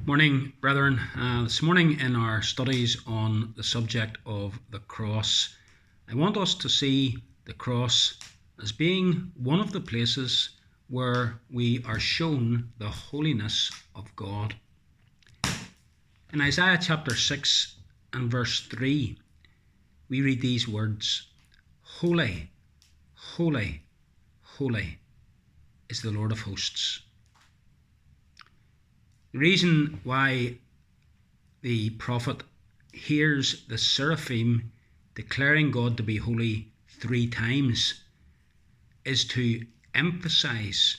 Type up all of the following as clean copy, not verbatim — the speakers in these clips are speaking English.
Morning, brethren. This morning in our studies on the subject of the cross, I want us to see the cross as being one of the places where we are shown the holiness of God. In Isaiah chapter 6 and verse 3, we read these words, "Holy, holy, holy is the Lord of hosts." The reason why the prophet hears the seraphim declaring God to be holy 3 times is to emphasize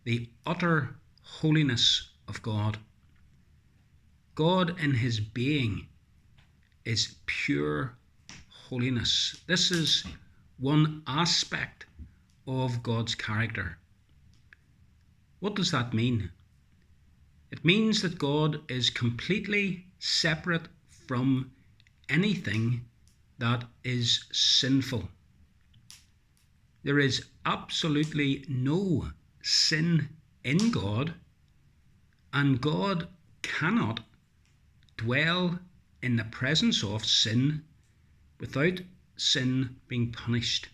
the utter holiness of God. God in his being is pure holiness. This is one aspect of God's character. What does that mean? It means that God is completely separate from anything that is sinful. There is absolutely no sin in God, and God cannot dwell in the presence of sin without sin being punished.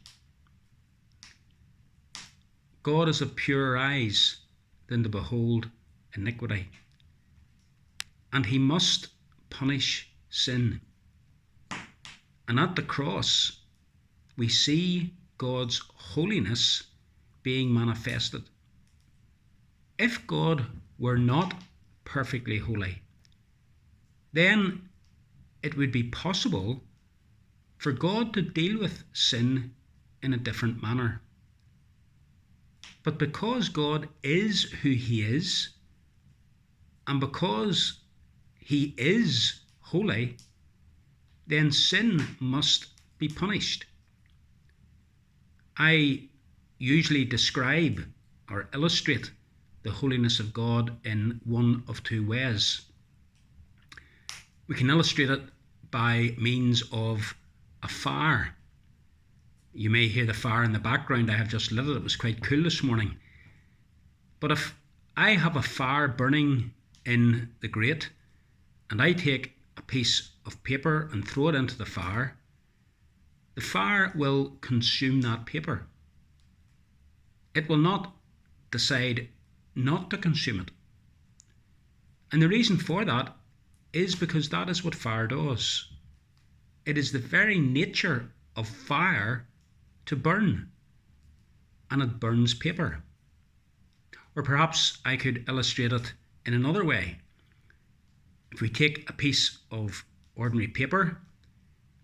God is of purer eyes than to behold iniquity, and he must punish sin. And at the cross, we see God's holiness being manifested. If God were not perfectly holy, then it would be possible for God to deal with sin in a different manner. But because God is who he is, and because he is holy, then sin must be punished. I usually describe or illustrate the holiness of God in one of 2 ways. We can illustrate it by means of a fire. You may hear the fire in the background. I have just lit it. It was quite cool this morning. But if I have a fire burning in the grate and I take a piece of paper and throw it into the fire will consume that paper. It will not decide not to consume it. And the reason for that is because that is what fire does. It is the very nature of fire to burn, and it burns paper. Or perhaps I could illustrate it in another way. If we take a piece of ordinary paper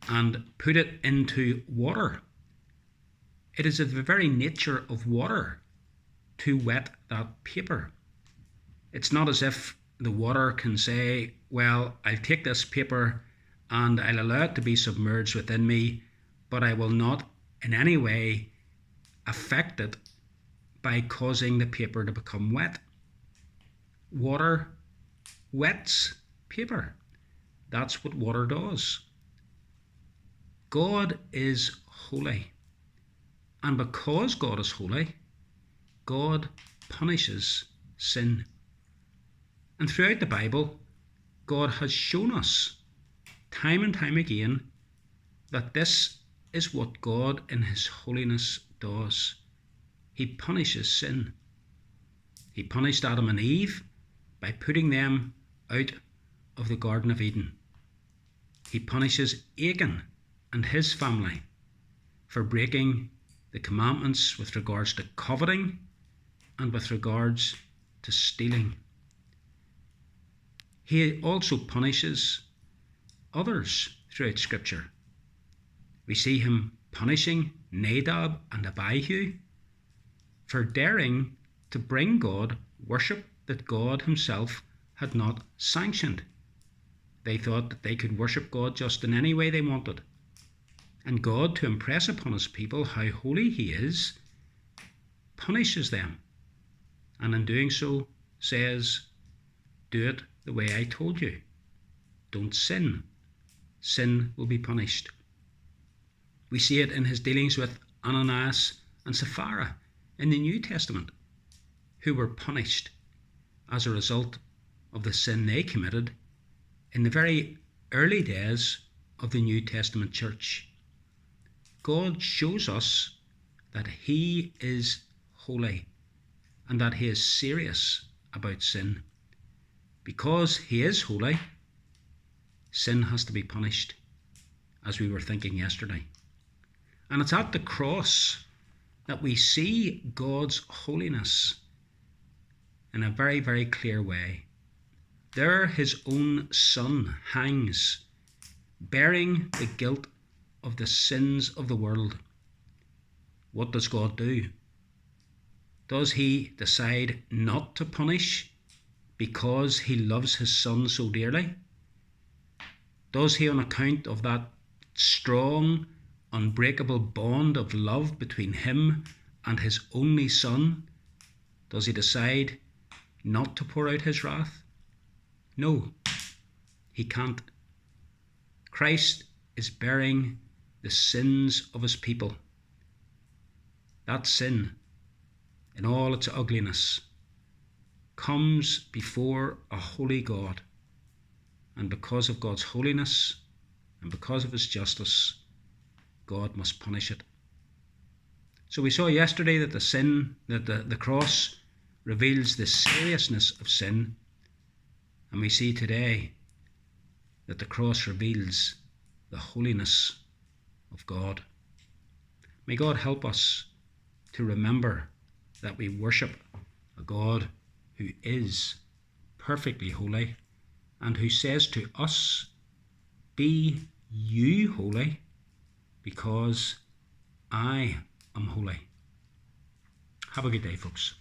and put it into water, it is of the very nature of water to wet that paper. It's not as if the water can say, well, I'll take this paper and I'll allow it to be submerged within me, but I will not in any way affect it by causing the paper to become wet. Water wets paper. That's what water does. God is holy. And because God is holy, God punishes sin. And throughout the Bible, God has shown us time and time again that this is what God in his holiness does. He punishes sin. He punished Adam and Eve by putting them out of the Garden of Eden. He punishes Achan and his family for breaking the commandments with regards to coveting and with regards to stealing. He also punishes others throughout Scripture. We see him punishing Nadab and Abihu for daring to bring God worship that God himself had not sanctioned. They thought that they could worship God just in any way they wanted. And God, to impress upon his people how holy he is, punishes them. And in doing so says, do it the way I told you. Don't sin. Sin will be punished. We see it in his dealings with Ananias and Sapphira in the New Testament, who were punished as a result of the sin they committed in the very early days of the New Testament church. God shows us that he is holy and that he is serious about sin. Because he is holy, sin has to be punished, as we were thinking yesterday. And it's at the cross that we see God's holiness in a very, very clear way. There his own Son hangs, bearing the guilt of the sins of the world. What does God do? Does he decide not to punish because he loves his Son so dearly? Does he, on account of that strong, unbreakable bond of love between him and his only Son, does he decide not to pour out his wrath? No, he can't. Christ is bearing the sins of his people. That sin, in all its ugliness, comes before a holy God. And because of God's holiness and because of his justice, God must punish it. So we saw yesterday that the cross reveals the seriousness of sin. And we see today that the cross reveals the holiness of God. May God help us to remember that we worship a God who is perfectly holy and who says to us, "Be you holy, because I am holy." Have a good day, folks.